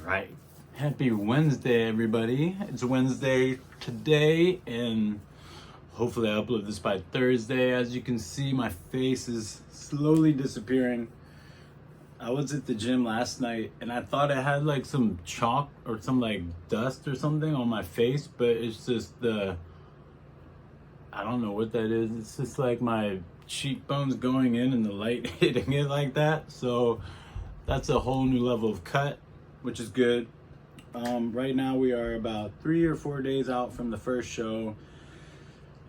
Right. Happy Wednesday, everybody. It's Wednesday today, and hopefully I upload this by Thursday. As you can see, my face is slowly disappearing. I was at the gym last night, and I thought I had like some chalk or some like dust or something on my face, but it's just I don't know what that is. It's just like my cheekbones going in and the light hitting it like that. So that's a whole new level of cut, which is good. Right now we are about 3 or 4 days out from the first show,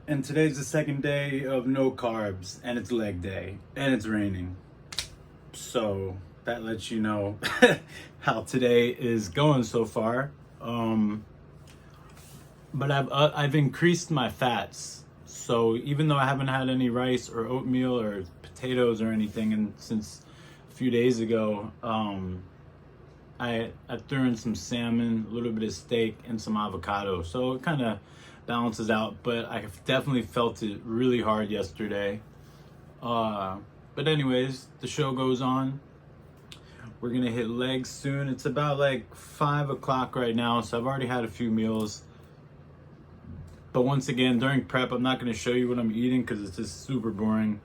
and today's the second day of no carbs, and it's leg day, and it's raining. So that lets you know how today is going so far. But I've increased my fats. So even though I haven't had any rice or oatmeal or potatoes or anything since a few days ago, I threw in some salmon, a little bit of steak, and some avocado. So it kind of balances out, but I definitely felt it really hard yesterday. But anyways, the show goes on. We're gonna hit legs soon. It's about like 5 o'clock right now, so I've already had a few meals. But once again, during prep, I'm not gonna show you what I'm eating because it's just super boring.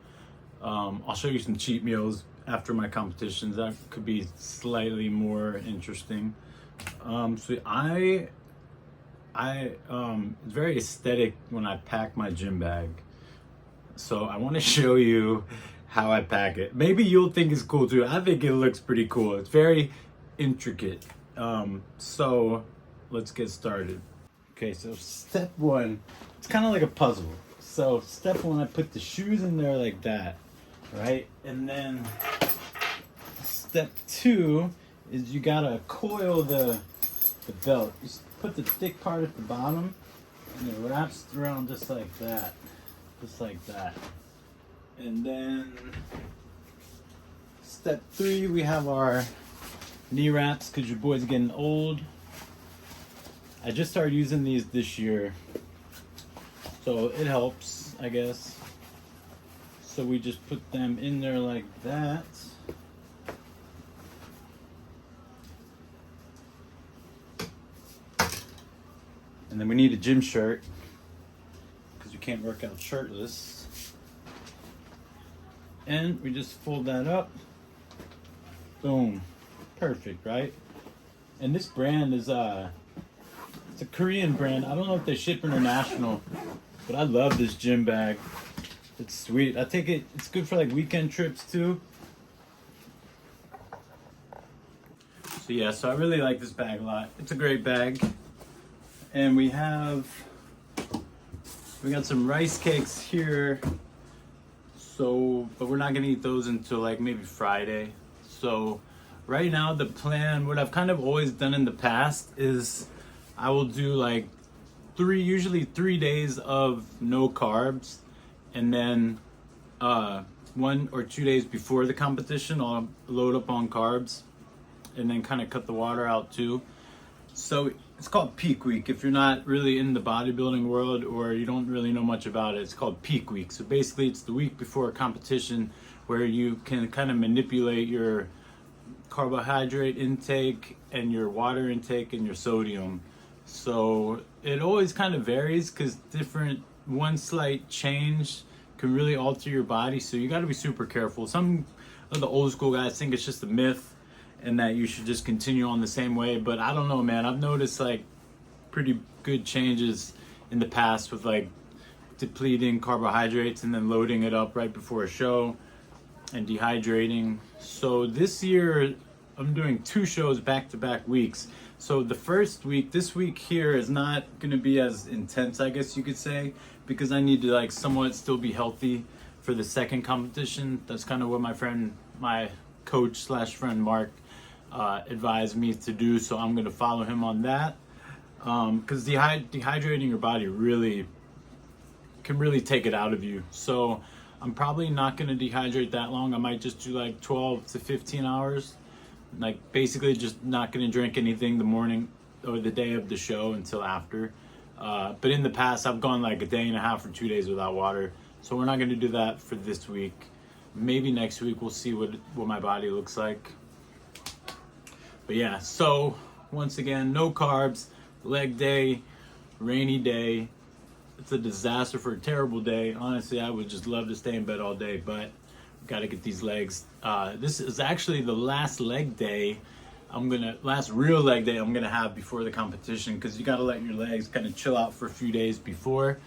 I'll show you some cheat meals after my competitions. That could be slightly more interesting. So it's very aesthetic when I pack my gym bag. So I want to show you how I pack it. Maybe you'll think it's cool too. I think it looks pretty cool. It's very intricate. So let's get started. Okay, so step one, it's kind of like a puzzle. So step one, I put the shoes in there like that, right? And then step two is you gotta coil the belt. You put the thick part at the bottom, and it wraps around just like that. Just like that. And then step three, we have our knee wraps because your boy's getting old. I just started using these this year, so it helps, I guess. So we just put them in there like that. And then we need a gym shirt because you can't work out shirtless. And we just fold that up. Boom. Perfect, right? And this brand is it's a Korean brand. I don't know if they ship international, but I love this gym bag. It's sweet. I take it, it's good for like weekend trips too. So yeah, so I really like this bag a lot. It's a great bag. And we got some rice cakes here. So, but we're not gonna eat those until like maybe Friday. So right now the plan, what I've kind of always done in the past is I will do like usually 3 days of no carbs, and then 1 or 2 days before the competition I'll load up on carbs and then kind of cut the water out too. So it's called peak week. If you're not really in the bodybuilding world or you don't really know much about it, it's called peak week. So basically it's the week before a competition where you can kind of manipulate your carbohydrate intake and your water intake and your sodium. So it always kind of varies because one slight change can really alter your body. So you got to be super careful. Some of the old school guys think it's just a myth and that you should just continue on the same way. But I don't know, man. I've noticed like pretty good changes in the past with like depleting carbohydrates and then loading it up right before a show and dehydrating. So this year I'm doing 2 shows back-to-back weeks. So the first week, this week here is not going to be as intense, I guess you could say, because I need to like somewhat still be healthy for the second competition. That's kind of what my coach / friend Mark advised me to do. So I'm going to follow him on that. Because dehydrating your body can really take it out of you. So I'm probably not going to dehydrate that long. I might just do like 12 to 15 hours. Like basically just not going to drink anything the morning or the day of the show until after. But in the past I've gone like a day and a half or 2 days without water. So we're not going to do that for this week. Maybe next week we'll see what my body looks like. But yeah, so once again, no carbs, leg day, rainy day. It's a disaster for a terrible day. Honestly, I would just love to stay in bed all day, but got to get these legs. This is actually the last leg day last real leg day I'm gonna have before the competition, because you got to let your legs kind of chill out for a few days before.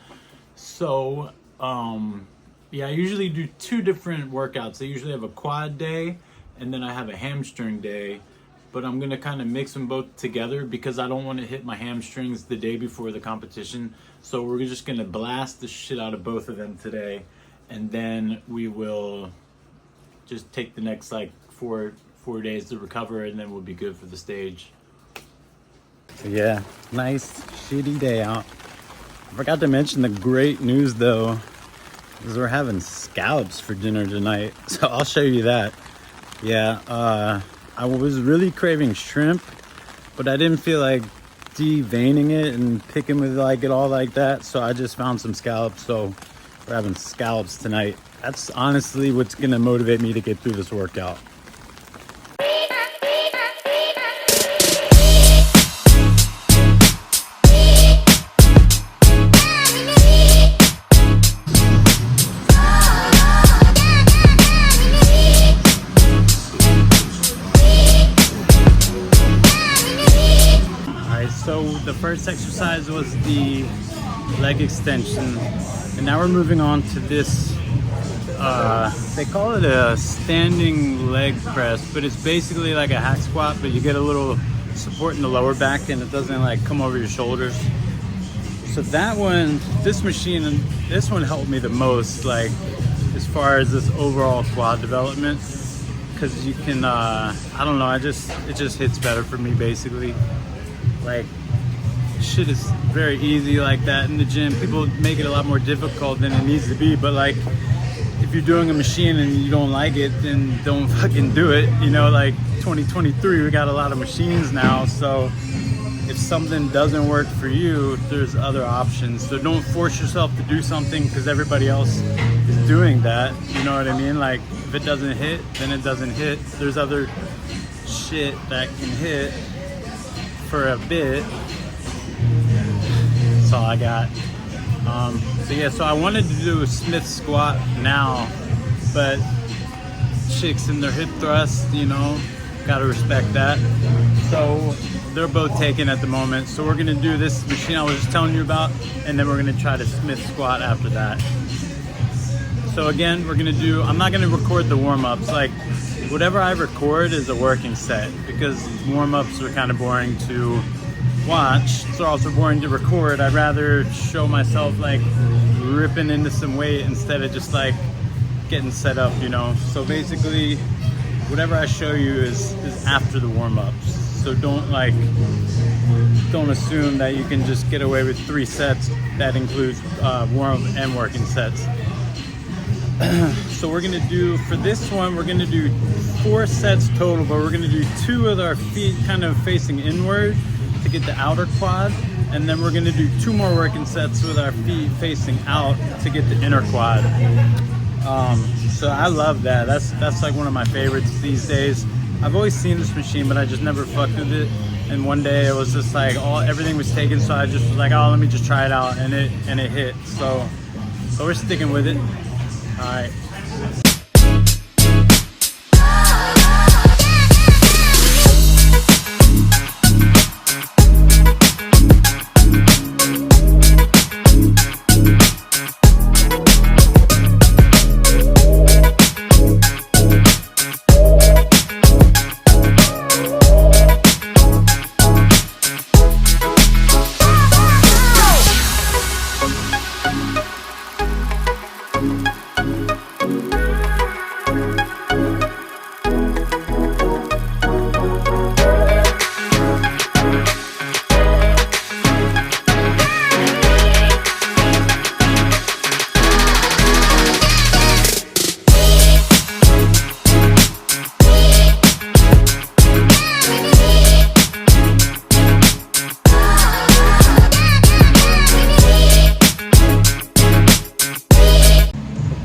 So yeah, I usually do 2 different workouts. I usually have a quad day and then I have a hamstring day, but I'm gonna kind of mix them both together because I don't want to hit my hamstrings the day before the competition. So we're just gonna blast the shit out of both of them today, and then we will just take the next like four days to recover, and then we'll be good for the stage. Yeah, nice shitty day out. I forgot to mention the great news though, is we're having scallops for dinner tonight. So I'll show you that. Yeah, I was really craving shrimp, but I didn't feel like deveining it and picking with like it all like that. So I just found some scallops. So we're having scallops tonight. That's honestly what's gonna motivate me to get through this workout. So the first exercise was the leg extension, and now we're moving on to this, they call it a standing leg press, but it's basically like a hack squat, but you get a little support in the lower back and it doesn't like come over your shoulders. So that one, this one helped me the most, like as far as this overall quad development, because you can, I don't know, it just hits better for me basically. Like, shit is very easy like that in the gym. People make it a lot more difficult than it needs to be, but like, if you're doing a machine and you don't like it, then don't fucking do it. You know, like 2023, we got a lot of machines now, so if something doesn't work for you, there's other options. So don't force yourself to do something because everybody else is doing that. You know what I mean? Like, if it doesn't hit, then it doesn't hit. There's other shit that can hit for a bit. That's all I got. So yeah, so I wanted to do a Smith squat now, but chicks in their hip thrust, you know, gotta respect that. So they're both taken at the moment. So we're gonna do this machine I was just telling you about, and then we're gonna try to Smith squat after that. So again, I'm not gonna record the warm-ups. Like, whatever I record is a working set, because warm-ups are kind of boring to watch. It's also boring to record. I'd rather show myself like ripping into some weight instead of just like getting set up, you know. So basically, whatever I show you is after the warm-ups. So don't assume that you can just get away with 3 sets. That includes warm-up and working sets. So we're gonna do, for this one, we're gonna do 4 sets total, but we're gonna do 2 with our feet kind of facing inward to get the outer quad, and then we're gonna do 2 more working sets with our feet facing out to get the inner quad. So I love that. That's like one of my favorites these days. I've always seen this machine, but I just never fucked with it. And one day it was just like everything was taken, so I just was like, oh, let me just try it out, and it hit. So we're sticking with it. All right.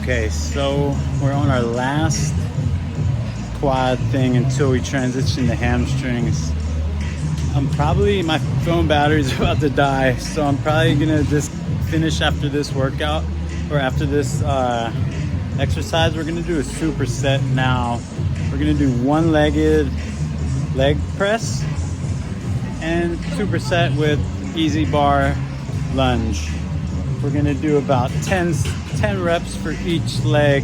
Okay, so we're on our last quad thing until we transition to hamstrings. My phone battery's about to die, so I'm probably gonna just finish after this workout, or after this exercise. We're gonna do a superset now. We're gonna do one-legged leg press and superset with easy bar lunge. We're gonna do about 10 reps for each leg,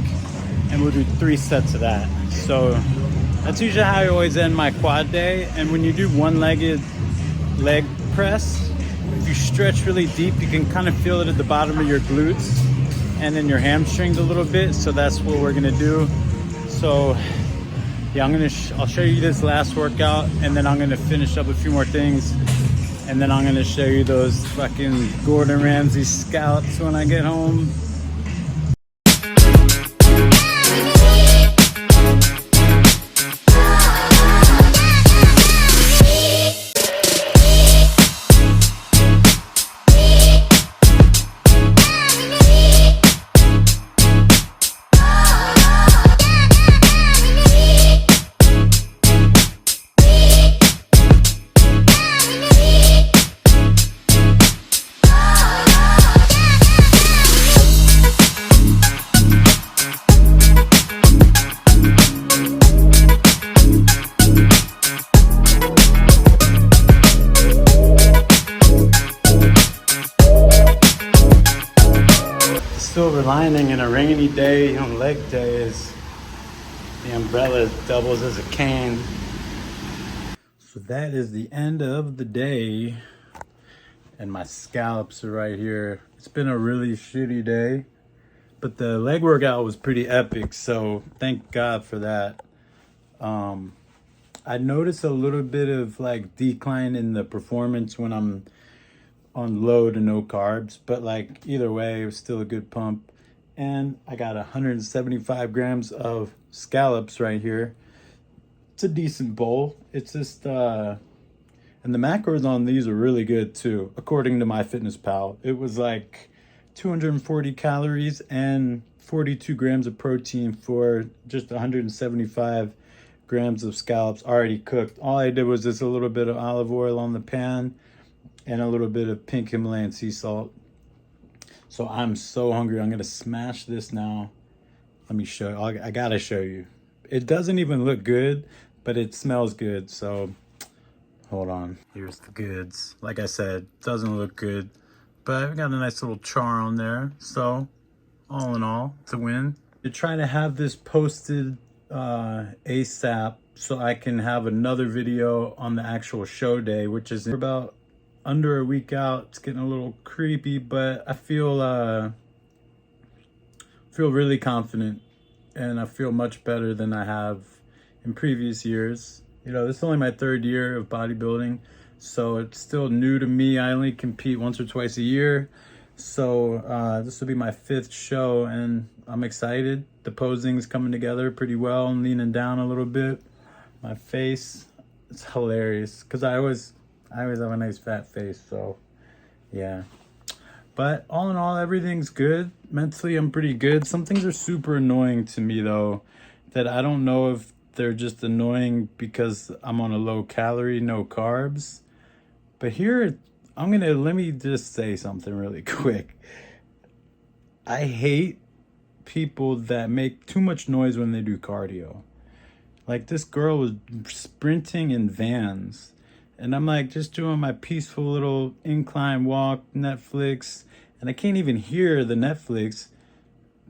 and we'll do 3 sets of that. So that's usually how I always end my quad day. And when you do one-legged leg press, if you stretch really deep, you can kind of feel it at the bottom of your glutes and then your hamstrings a little bit. So that's what we're gonna do. So yeah, I'll show you this last workout, and then I'm gonna finish up a few more things, and then I'm gonna show you those fucking Gordon Ramsay scallops when I get home. Silver lining in a rainy day on leg day is the umbrella doubles as a cane. So that is the end of the day, and my scallops are right here. It's been a really shitty day, but the leg workout was pretty epic, so thank God for that. I noticed a little bit of like decline in the performance when I'm on low to no carbs, but like either way, it was still a good pump. And I got 175 grams of scallops right here. It's a decent bowl. It's just and the macros on these are really good too, according to MyFitnessPal. It was like 240 calories and 42 grams of protein for just 175 grams of scallops already cooked. All I did was just a little bit of olive oil on the pan and a little bit of pink Himalayan sea salt. So I'm so hungry. I'm gonna smash this now. Let me show you. I gotta show you. It doesn't even look good, but it smells good. So hold on. Here's the goods. Like I said, doesn't look good, but I've got a nice little char on there. So all in all, it's a win. To try to have this posted ASAP so I can have another video on the actual show day, which is about under a week out. It's getting a little creepy, but I feel really confident, and I feel much better than I have in previous years. You know, this is only my 3rd year of bodybuilding, so it's still new to me. I only compete once or twice a year, so this will be my 5th show, and I'm excited. The posing's coming together pretty well. I'm leaning down a little bit. My face, it's hilarious because I always have a nice fat face, so yeah. But all in all, everything's good. Mentally, I'm pretty good. Some things are super annoying to me, though, that I don't know if they're just annoying because I'm on a low calorie, no carbs. But here, let me just say something really quick. I hate people that make too much noise when they do cardio. Like this girl was sprinting in Vans, and I'm like just doing my peaceful little incline walk, Netflix, and I can't even hear the Netflix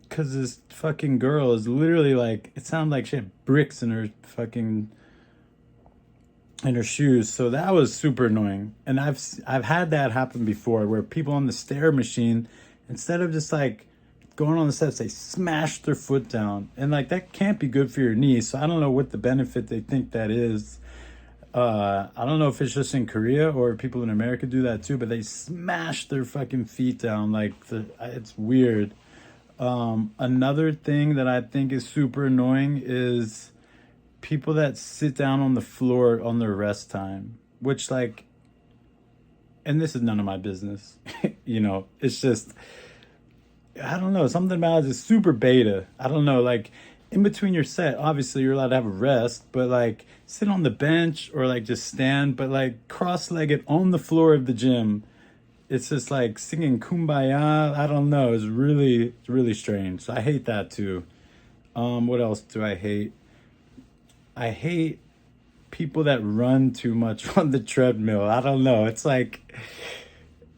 because this fucking girl is literally like, it sounded like she had bricks in her shoes. So that was super annoying. And I've had that happen before, where people on the stair machine, instead of just like going on the steps, they smash their foot down, and like that can't be good for your knees. So I don't know what the benefit they think that is. I don't know if it's just in Korea or people in America do that too, but they smash their fucking feet down. Like it's weird. Another thing that I think is super annoying is people that sit down on the floor on their rest time, which like, and this is none of my business. You know, it's just, I don't know, something about it is super beta. I don't know, like in between your set, obviously you're allowed to have a rest, but like sit on the bench or like just stand, but like cross-legged on the floor of the gym. It's just like singing Kumbaya. I don't know. It's really strange. So I hate that too. What else do I hate? I hate people that run too much on the treadmill. I don't know. It's like,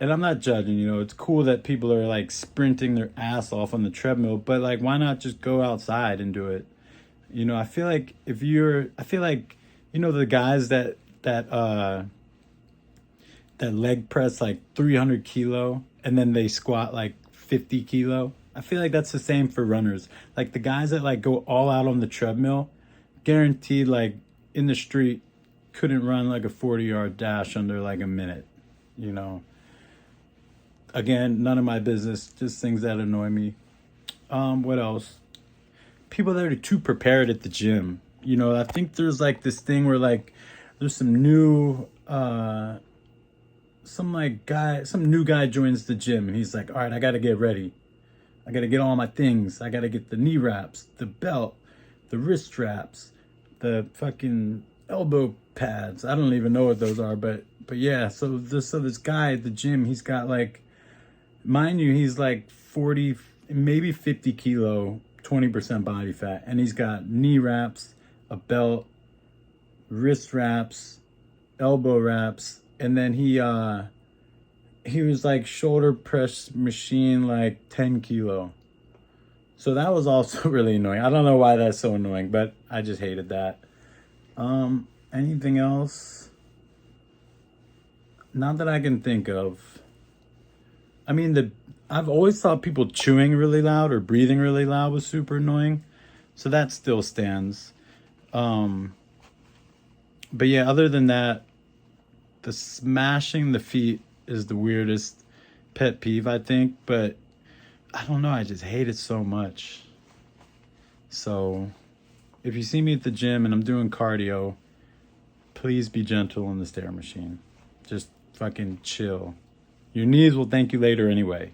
and I'm not judging, you know, it's cool that people are like sprinting their ass off on the treadmill, but like, why not just go outside and do it? You know, I feel like I feel like, you know, the guys that leg press like 300 kilo and then they squat like 50 kilo. I feel like that's the same for runners. Like the guys that like go all out on the treadmill, guaranteed like in the street couldn't run like a 40-yard dash under like a minute, you know. Again, none of my business, just things that annoy me. What else? People that are too prepared at the gym. You know, I think there's like this thing where like there's some new some new guy joins the gym and he's like, all right, I gotta get ready. I gotta get all my things. I gotta get the knee wraps, the belt, the wrist straps, the fucking elbow pads. I don't even know what those are, but yeah. So this guy at the gym, he's got like, mind you, he's like 40, maybe 50 kilo, 20% body fat, and he's got knee wraps, a belt, wrist wraps, elbow wraps, and then he was like shoulder press machine like 10 kilo. So that was also really annoying. I don't know why that's so annoying, but I just hated that. Anything else? Not that I can think of. I mean, I've always thought people chewing really loud or breathing really loud was super annoying. So that still stands. But yeah, other than that, the smashing the feet is the weirdest pet peeve, I think. But I don't know, I just hate it so much. So if you see me at the gym and I'm doing cardio, please be gentle on the stair machine. Just fucking chill. Your knees will thank you later anyway.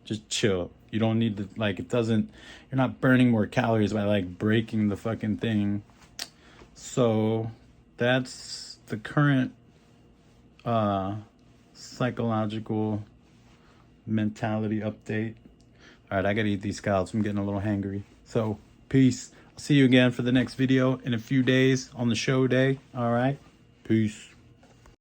Just chill. You don't need to, like, you're not burning more calories by like breaking the fucking thing. So that's the current psychological mentality update. All right, I gotta eat these scallops. I'm getting a little hangry. So peace. I'll see you again for the next video in a few days on the show day. All right, peace.